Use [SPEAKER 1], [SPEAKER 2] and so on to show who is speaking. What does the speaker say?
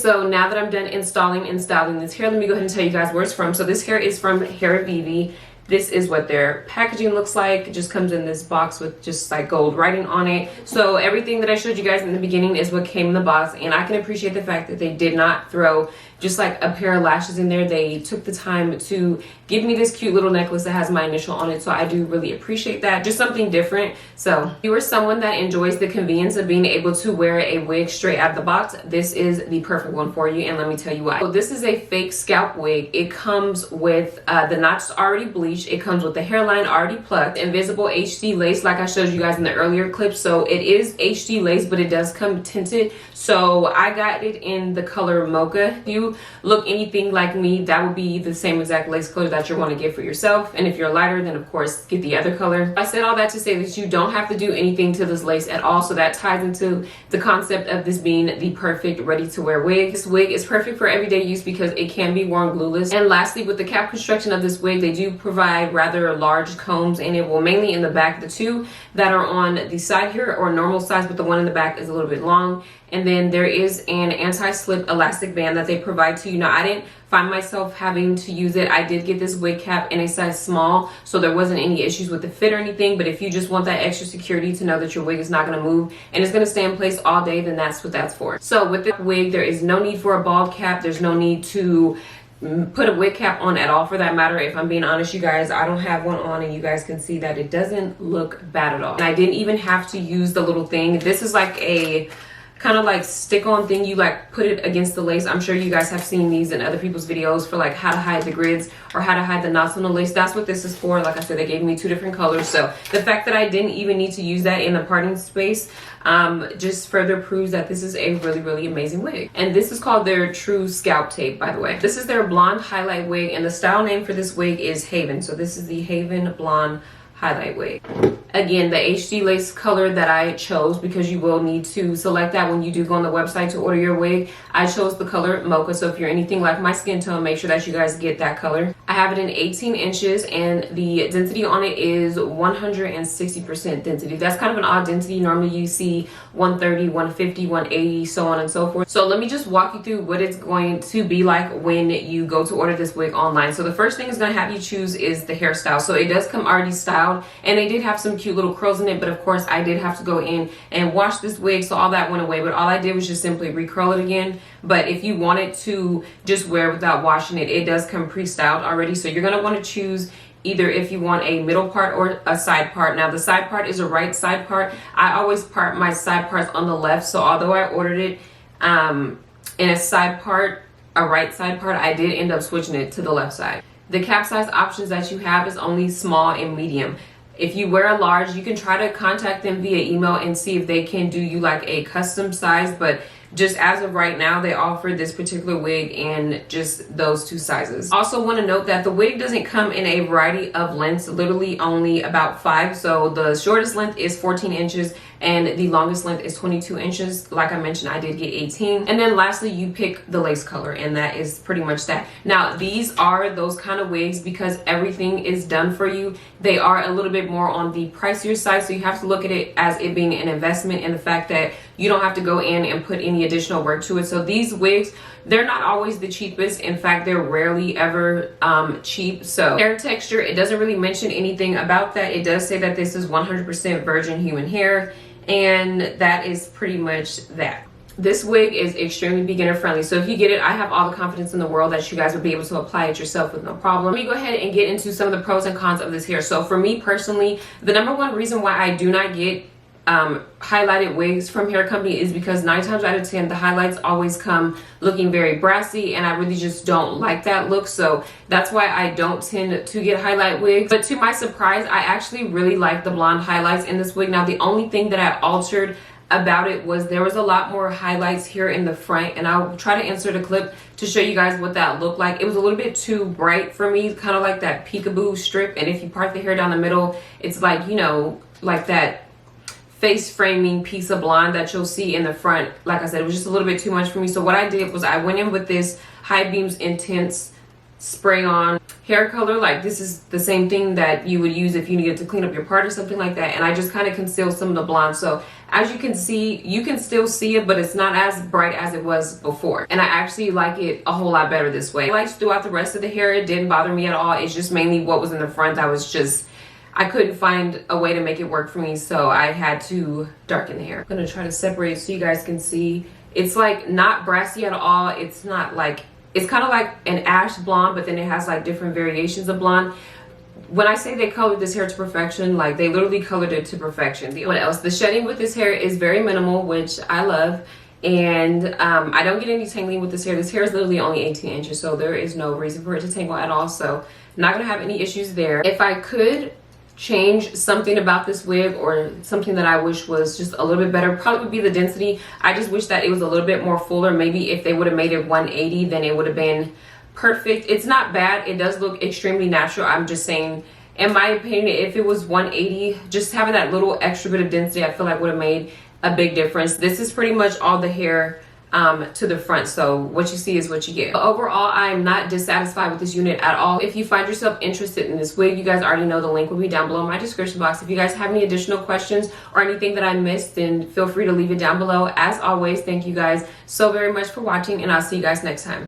[SPEAKER 1] so now that I'm done installing and styling this hair, let me go ahead and tell you guys where it's from. So this hair is from HairVivi. This is what their packaging looks like. It just comes in this box with just like gold writing on it. So everything that I showed you guys in the beginning is what came in the box, and I can appreciate the fact that they did not throw just like a pair of lashes in there. They took the time to give me this cute little necklace that has my initial on it, so I do really appreciate that. Just something different. So if you are someone that enjoys the convenience of being able to wear a wig straight out of the box, this is the perfect one for you, and let me tell you why. So this is a fake scalp wig. It comes with the knots already bleached. It comes with the hairline already plucked, invisible HD lace like I showed you guys in the earlier clip. So it is HD lace, but it does come tinted. So I got it in the color Mocha. If you look anything like me, that would be the same exact lace color that you want to get for yourself. And if you're lighter, then of course get the other color. I said all that to say that you don't have to do anything to this lace at all. So that ties into the concept of this being the perfect ready to wear wig. This wig is perfect for everyday use because it can be worn glueless. And lastly, with the cap construction of this wig, they do provide rather large combs in it. Well, mainly in the back. The two that are on the side here are normal size, but the one in the back is a little bit long. And then there is an anti-slip elastic band that they provide to you. Now, I didn't find myself having to use it. I did get this wig cap in a size small, so there wasn't any issues with the fit or anything. But if you just want that extra security to know that your wig is not going to move and it's going to stay in place all day, then that's what that's for. So with the wig, there is no need for a bald cap. There's no need to put a wig cap on at all, for that matter. If I'm being honest, you guys, I don't have one on, and you guys can see that it doesn't look bad at all. And I didn't even have to use the little thing. This is like a kind of like stick-on thing. You like put it against the lace. I'm sure you guys have seen these in other people's videos for like how to hide the grids or how to hide the knots on the lace. That's what this is for. Like I said, they gave me two different colors, so the fact that I didn't even need to use that in the parting space just further proves that this is a really amazing wig. And this is called their True Scalp Tape, by the way. This is their blonde highlight wig, and the style name for this wig is Haven. So this is the Haven blonde highlight wig. Again, the HD lace color that I chose, because you will need to select that when you do go on the website to order your wig. I chose the color Mocha, so if you're anything like my skin tone, make sure that you guys get that color. I have it in 18 inches, and the density on it is 160% density. That's kind of an odd density. Normally you see 130, 150, 180, so on and so forth. So let me just walk you through what it's going to be like when you go to order this wig online. So the first thing it's going to have you choose is the hairstyle. So it does come already styled, and they did have some cute little curls in it, but of course I did have to go in and wash this wig, so all that went away. But all I did was just simply recurl it again. But if you wanted to just wear without washing it, it does come pre-styled already. So you're going to want to choose either if you want a middle part or a side part. Now the side part is a right side part. I always part my side parts on the left, so although I ordered it in a side part, a right side part, I did end up switching it to the left side. The cap size options that you have is only small and medium. If you wear a large, you can try to contact them via email and see if they can do you like a custom size, but just as of right now, they offer this particular wig in just those two sizes. Also want to note that the wig doesn't come in a variety of lengths, literally only about 5. So the shortest length is 14 inches and the longest length is 22 inches. Like I mentioned, I did get 18. And then lastly, you pick the lace color, and that is pretty much that. Now these are those kind of wigs because everything is done for you. They are a little bit more on the pricier side, so you have to look at it as it being an investment, and the fact that you don't have to go in and put any additional work to it. So these wigs, they're not always the cheapest. In fact, they're rarely ever cheap. So hair texture, it doesn't really mention anything about that. It does say that this is 100% virgin human hair, and that is pretty much that. This wig is extremely beginner friendly, so if you get it, I have all the confidence in the world that you guys will be able to apply it yourself with no problem. Let me go ahead and get into some of the pros and cons of this hair. So for me personally, the #1 reason why I do not get highlighted wigs from hair company is because 9 times out of 10 the highlights always come looking very brassy, and I really just don't like that look. So that's why I don't tend to get highlight wigs. But to my surprise, I actually really like the blonde highlights in this wig. Now the only thing that I altered about it was there was a lot more highlights here in the front, and I'll try to insert a clip to show you guys what that looked like. It was a little bit too bright for me, kind of like that peekaboo strip. And if you part the hair down the middle, it's like, you know, like that face framing piece of blonde that you'll see in the front. Like I said, it was just a little bit too much for me. So what I did was I went in with this High Beams Intense spray on hair color. Like this is the same thing that you would use if you needed to clean up your part or something like that. And I just kind of concealed some of the blonde. So as you can see, you can still see it, but it's not as bright as it was before. And I actually like it a whole lot better this way. Like throughout the rest of the hair, it didn't bother me at all. It's just mainly what was in the front. I couldn't find a way to make it work for me, so I had to darken the hair. I'm gonna try to separate it so you guys can see. It's like not brassy at all. It's not like, it's kind of like an ash blonde, but then it has like different variations of blonde. When I say they colored this hair to perfection, like they literally colored it to perfection. What else? The shedding with this hair is very minimal, which I love. And I don't get any tangling with this hair. This hair is literally only 18 inches, so there is no reason for it to tangle at all. So not gonna have any issues there. If I could change something about this wig, or something that I wish was just a little bit better, probably would be the density. I just wish that it was a little bit more fuller. Maybe if they would have made it 180, then it would have been perfect. It's not bad. It does look extremely natural. I'm just saying, in my opinion, if it was 180, just having that little extra bit of density, I feel like would have made a big difference. This is pretty much all the hair to the front, so what you see is what you get. But overall, I'm not dissatisfied with this unit at all. If you find yourself interested in this wig, you guys already know the link will be down below in my description box. If you guys have any additional questions or anything that I missed, then feel free to leave it down below. As always, thank you guys so very much for watching, and I'll see you guys next time.